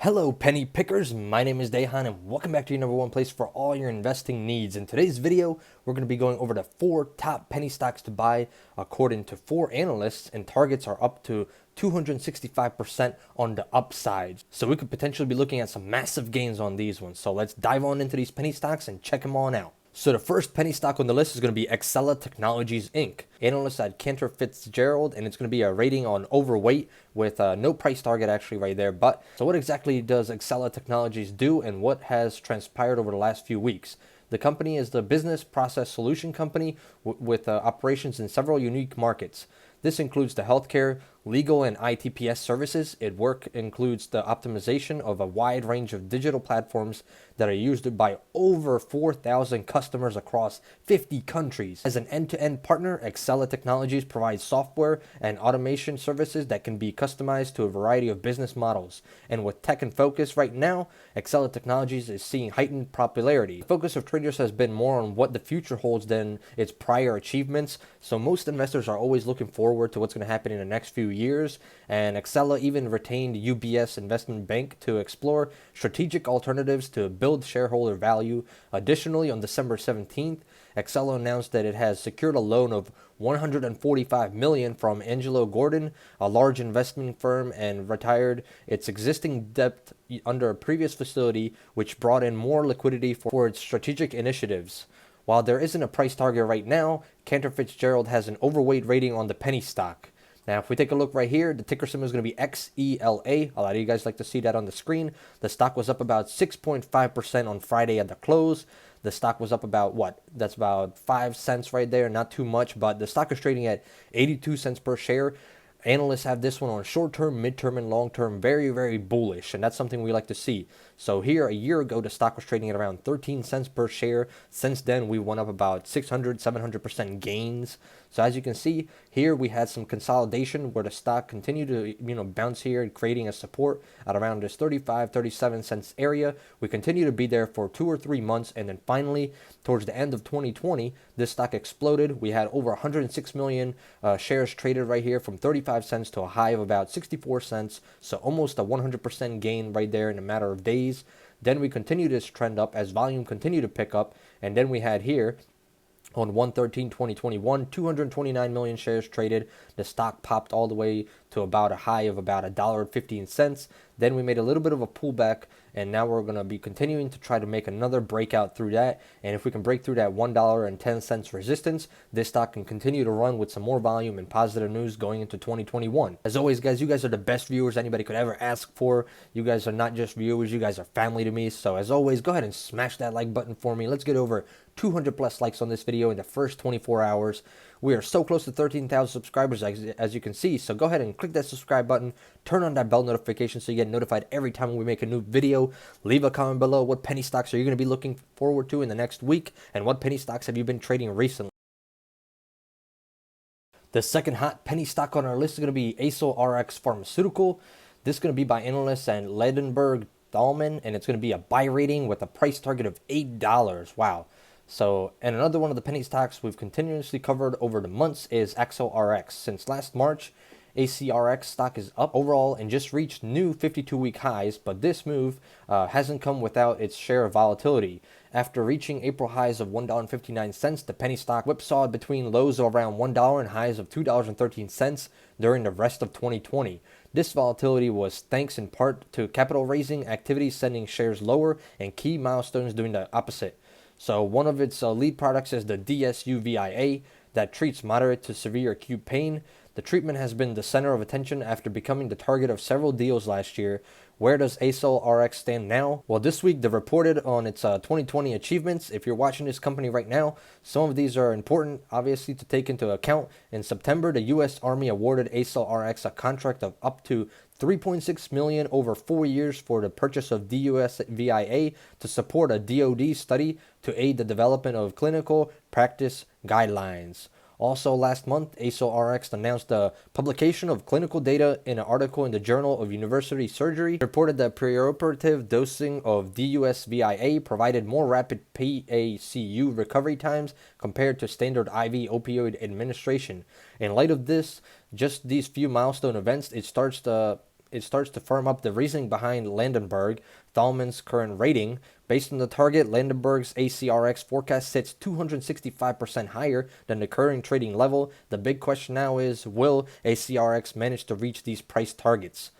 Hello penny pickers, my name is Dehan and welcome back to your number one place for all your investing needs. In today's video, we're going to be going over the 4 top penny stocks to buy according to 4 analysts, and targets are up to 265% on the upside. So we could potentially be looking at some massive gains on these ones. So let's dive on into these penny stocks and check them on out. So the first penny stock on the list is going to be Accela Technologies Inc. Analysts at Cantor Fitzgerald, and it's going to be a rating on overweight with no price target actually right there. But so what exactly does Accela Technologies do, and what has transpired over the last few weeks? The company is the business process solution company with operations in several unique markets. This includes the healthcare, legal, and ITPS services. Its work includes the optimization of a wide range of digital platforms that are used by over 4,000 customers across 50 countries. As an end-to-end partner, Accela Technologies provides software and automation services that can be customized to a variety of business models. And with tech and focus right now, Accela Technologies is seeing heightened popularity. The focus of traders has been more on what the future holds than its prior achievements, so most investors are always looking forward to what's going to happen in the next few years, and Accela even retained UBS Investment Bank to explore strategic alternatives to build shareholder value. Additionally, on December 17th, Accela announced that it has secured a loan of $145 million from Angelo Gordon, a large investment firm, and retired its existing debt under a previous facility, which brought in more liquidity for its strategic initiatives. While there isn't a price target right now, Cantor Fitzgerald has an overweight rating on the penny stock. Now, if we take a look right here, the ticker symbol is going to be XELA. A lot of you guys like to see that on the screen. The stock was up about 6.5% on Friday at the close. The stock was up about that's about 5 cents right there. Not too much, but the stock is trading at 82 cents per share. Analysts have this one on short-term, mid-term, and long-term very, very bullish, and that's something we like to see. So here, a year ago, the stock was trading at around 13 cents per share. Since then, we went up about 600, 700% gains. So as you can see, here we had some consolidation where the stock continued to bounce here, creating a support at around this 35, 37 cents area. We continue to be there for 2 or 3 months, and then finally, towards the end of 2020, this stock exploded. We had over 106 million shares traded right here from 35 cents to a high of about 64 cents. So almost a 100% gain right there in a matter of days. Then we continued this trend up as volume continued to pick up, and then we had here on 1/13/2021, 229 million shares traded. The stock popped all the way to about a high of about $1.15. Then we made a little bit of a pullback, and now we're going to be continuing to try to make another breakout through that. And if we can break through that $1.10 resistance, this stock can continue to run with some more volume and positive news going into 2021. As always, guys, you guys are the best viewers anybody could ever ask for. You guys are not just viewers, you guys are family to me. So as always, go ahead and smash that like button for me. Let's get over 200 plus likes on this video in the first 24 hours. We are so close to 13,000 subscribers as you can see. So go ahead and click that subscribe button, turn on that bell notification so you get notified every time we make a new video. Leave a comment below, what penny stocks are you going to be looking forward to in the next week, and what penny stocks have you been trading recently? The second hot penny stock on our list is going to be ASRT Pharmaceutical. This is going to be by analysts and Ladenburg Thalmann, and it's going to be a buy rating with a price target of $8. Wow. So, and another one of the penny stocks we've continuously covered over the months is ALRN. Since last March, ACRX stock is up overall and just reached new 52-week highs, but this move hasn't come without its share of volatility. After reaching April highs of $1.59, the penny stock whipsawed between lows of around $1 and highs of $2.13 during the rest of 2020. This volatility was thanks in part to capital raising activities sending shares lower and key milestones doing the opposite. So one of its lead products is the DSU-VIA that treats moderate to severe acute pain. The treatment has been the center of attention after becoming the target of several deals last year. Where does ALRN stand now? Well, this week they reported on its 2020 achievements. If you're watching this company right now, some of these are important, obviously, to take into account. In September, the U.S. Army awarded ALRN a contract of up to $3.6 million over 4 years for the purchase of DSU-VIA to support a DoD study to aid the development of clinical practice guidelines. Also last month, ASRT announced the publication of clinical data in an article in the Journal of University Surgery. It reported that preoperative dosing of DSU-VIA provided more rapid PACU recovery times compared to standard IV opioid administration. In light of this, just these few milestone events, it starts to it starts to firm up the reasoning behind Landenberg Thalmann's current rating. Based on the target, Landenberg's ACRX forecast sits 265% higher than the current trading level. The big question now is, will ACRX manage to reach these price targets?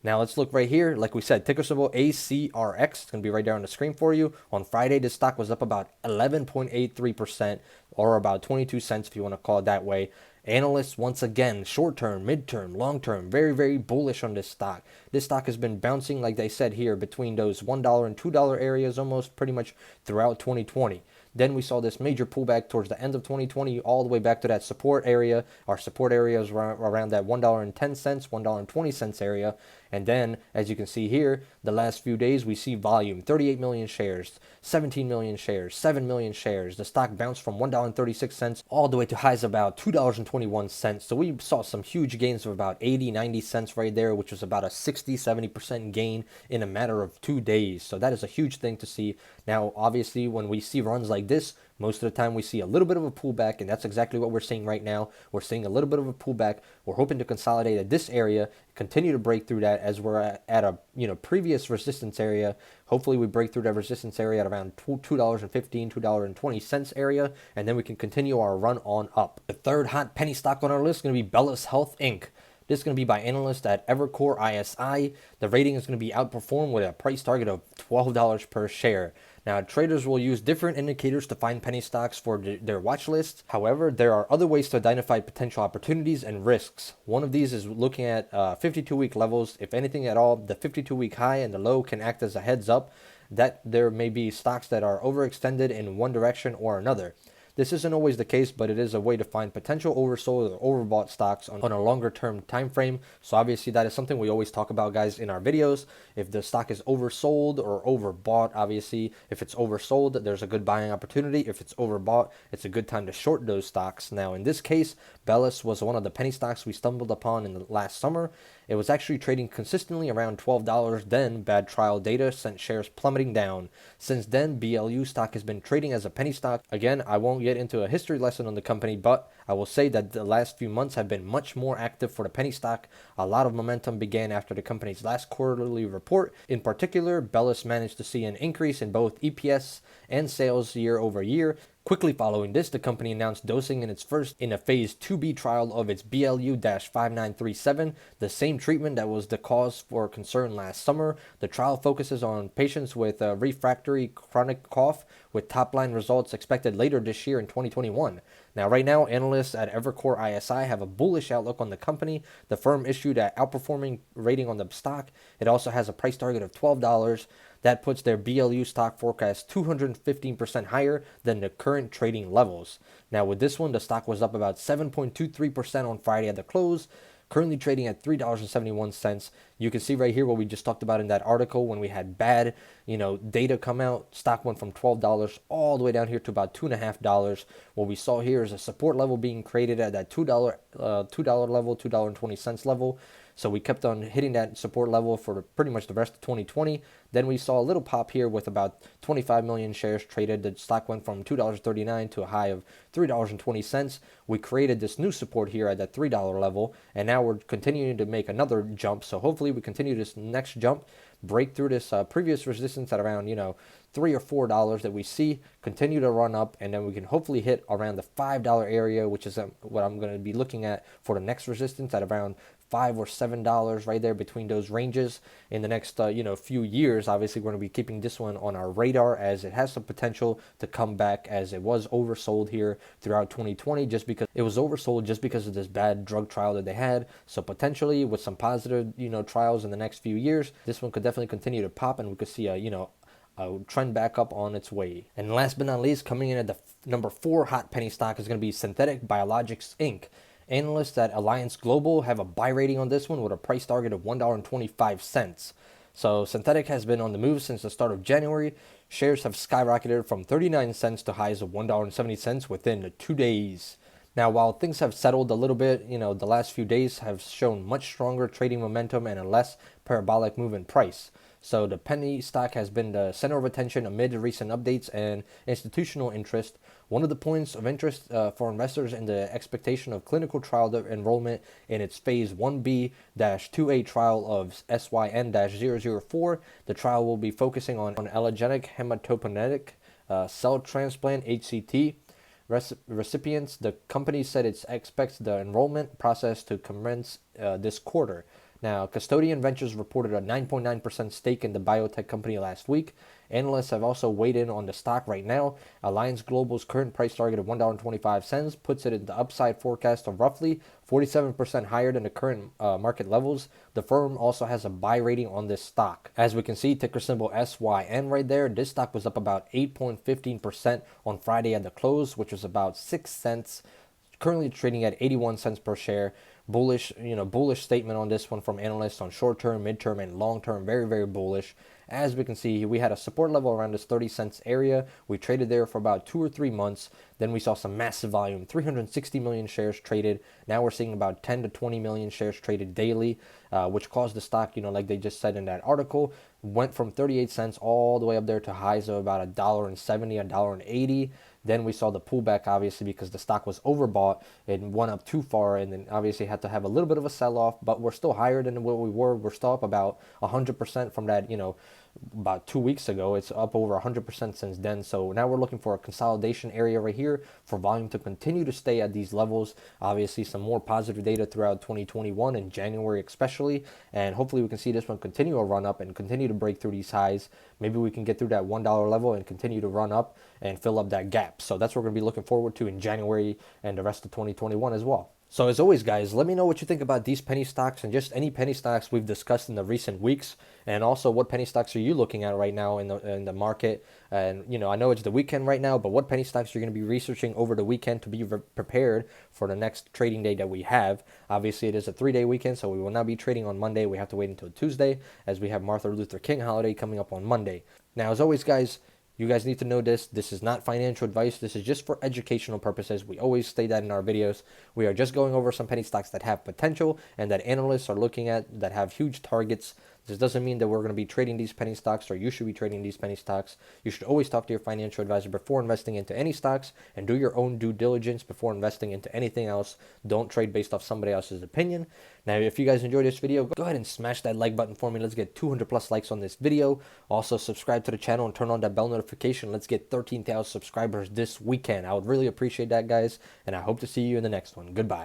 Now let's look right here. Like we said, ticker symbol ACRX. It's going to be right there on the screen for you. On Friday, the stock was up about 11.83%, or about 22 cents if you want to call it that way. Analysts, once again, short-term, mid-term, long-term, very, very bullish on this stock. This stock has been bouncing, like they said here, between those $1 and $2 areas almost pretty much throughout 2020. Then we saw this major pullback towards the end of 2020, all the way back to that support area. Our support area is around that $1.10, $1.20 area. And then, as you can see here, the last few days, we see volume, 38 million shares, 17 million shares, 7 million shares. The stock bounced from $1.36 all the way to highs of about $2.21. So we saw some huge gains of about 80, 90 cents right there, which was about a 60, 70% gain in a matter of 2 days. So that is a huge thing to see. Now, obviously, when we see runs like this, most of the time we see a little bit of a pullback, and that's exactly what we're seeing right now. We're seeing a little bit of a pullback. We're hoping to consolidate at this area, continue to break through that as we're at a previous resistance area. Hopefully we break through that resistance area at around $2.15, $2.20 area, and then we can continue our run on up. The third hot penny stock on our list is going to be Bellis Health Inc. This is going to be by analysts at Evercore ISI. The rating is going to be outperformed with a price target of $12 per share. Now, traders will use different indicators to find penny stocks for their watch lists. However, there are other ways to identify potential opportunities and risks. One of these is looking at 52-week levels. If anything at all, the 52-week high and the low can act as a heads up that there may be stocks that are overextended in one direction or another. This isn't always the case, but it is a way to find potential oversold or overbought stocks on a longer term time frame. So obviously that is something we always talk about, guys, in our videos. If the stock is oversold or overbought, obviously if it's oversold, there's a good buying opportunity. If it's overbought, it's a good time to short those stocks. Now in this case, Bellis was one of the penny stocks we stumbled upon in the last summer. It was actually trading consistently around $12. Then bad trial data sent shares plummeting down. Since then, BLU stock has been trading as a penny stock. Again, I won't get into a history lesson on the company, but I will say that the last few months have been much more active for the penny stock. A lot of momentum began after the company's last quarterly report. In particular, Bellis managed to see an increase in both EPS and sales year over year. Quickly following this, the company announced dosing in a phase 2B trial of its BLU-5937, the same treatment that was the cause for concern last summer. The trial focuses on patients with refractory chronic cough, with top-line results expected later this year in 2021. Now, right now, analysts at Evercore ISI have a bullish outlook on the company. The firm issued an outperforming rating on the stock. It also has a price target of $12. That puts their BLU stock forecast 215% higher than the current trading levels. Now, with this one, the stock was up about 7.23% on Friday at the close, currently trading at $3.71. You can see right here what we just talked about in that article. When we had bad, data come out, stock went from $12 all the way down here to about $2.50. What we saw here is a support level being created at that $2 level, $2.20 level. So we kept on hitting that support level for pretty much the rest of 2020. Then we saw a little pop here with about 25 million shares traded. The stock went from $2.39 to a high of $3.20. We created this new support here at that $3 level, and now we're continuing to make another jump. So hopefully we continue this next jump, break through this previous resistance at around, $3 or $4 that we see, continue to run up, and then we can hopefully hit around the $5 area, which is what I'm going to be looking at for the next resistance at around $5 or $7 right there between those ranges in the next few years. Obviously, we're going to be keeping this one on our radar as it has some potential to come back, as it was oversold here throughout 2020 just because of this bad drug trial that they had. So potentially with some positive trials in the next few years, this one could definitely continue to pop, and we could see a trend back up on its way. And last but not least, coming in at the number 4 hot penny stock is going to be Synthetix Biologics Inc. Analysts at Alliance Global have a buy rating on this one with a price target of $1.25. So Synthetix has been on the move since the start of January. Shares have skyrocketed from 39 cents to highs of $1.70 within 2 days. Now, while things have settled a little bit, the last few days have shown much stronger trading momentum and a less parabolic move in price. So the penny stock has been the center of attention amid the recent updates and institutional interest. One of the points of interest for investors in the expectation of clinical trial enrollment in its phase 1B-2A trial of SYN-004. The trial will be focusing on allogeneic hematopoietic cell transplant HCT recipients. The company said it expects the enrollment process to commence this quarter. Now, Custodian Ventures reported a 9.9% stake in the biotech company last week. Analysts have also weighed in on the stock right now. Alliance Global's current price target of $1.25 puts it in the upside forecast of roughly 47% higher than the current market levels. The firm also has a buy rating on this stock. As we can see, ticker symbol SYN right there. This stock was up about 8.15% on Friday at the close, which was about 6 cents. Currently trading at 81 cents per share. Bullish statement on this one from analysts on short term, mid term, and long term. Very, very bullish. As we can see, we had a support level around this 30 cents area. We traded there for about 2 or 3 months. Then we saw some massive volume, 360 million shares traded. Now we're seeing about 10 to 20 million shares traded daily, which caused the stock, like they just said in that article, went from 38 cents all the way up there to highs of about $1.70, $1.80. Then we saw the pullback, obviously, because the stock was overbought. It went up too far, and then obviously had to have a little bit of a sell-off, but we're still higher than what we were. We're still up about 100% from that, about 2 weeks ago. It's up over 100% since then. So now we're looking for a consolidation area right here for volume to continue to stay at these levels. Obviously, some more positive data throughout 2021 in January especially, and hopefully we can see this one continue a run up and continue to break through these highs. Maybe we can get through that $1 level and continue to run up and fill up that gap. So that's what we're going to be looking forward to in January and the rest of 2021 as well. So as always, guys, let me know what you think about these penny stocks and just any penny stocks we've discussed in the recent weeks, and also what penny stocks are you looking at right now in the market. And I know it's the weekend right now, but what penny stocks you're going to be researching over the weekend to be prepared for the next trading day that we have. Obviously, it is a 3-day weekend, so we will not be trading on Monday. We have to wait until Tuesday, as we have Martin Luther King holiday coming up on Monday. Now, as always, guys, you guys need to know this. This is not financial advice. This is just for educational purposes. We always say that in our videos. We are just going over some penny stocks that have potential and that analysts are looking at that have huge targets. This doesn't mean that we're going to be trading these penny stocks, or you should be trading these penny stocks. You should always talk to your financial advisor before investing into any stocks, and do your own due diligence before investing into anything else. Don't trade based off somebody else's opinion. Now, if you guys enjoyed this video, go ahead and smash that like button for me. Let's get 200 plus likes on this video. Also, subscribe to the channel and turn on that bell notification. Let's get 13,000 subscribers this weekend. I would really appreciate that, guys, and I hope to see you in the next one. Goodbye.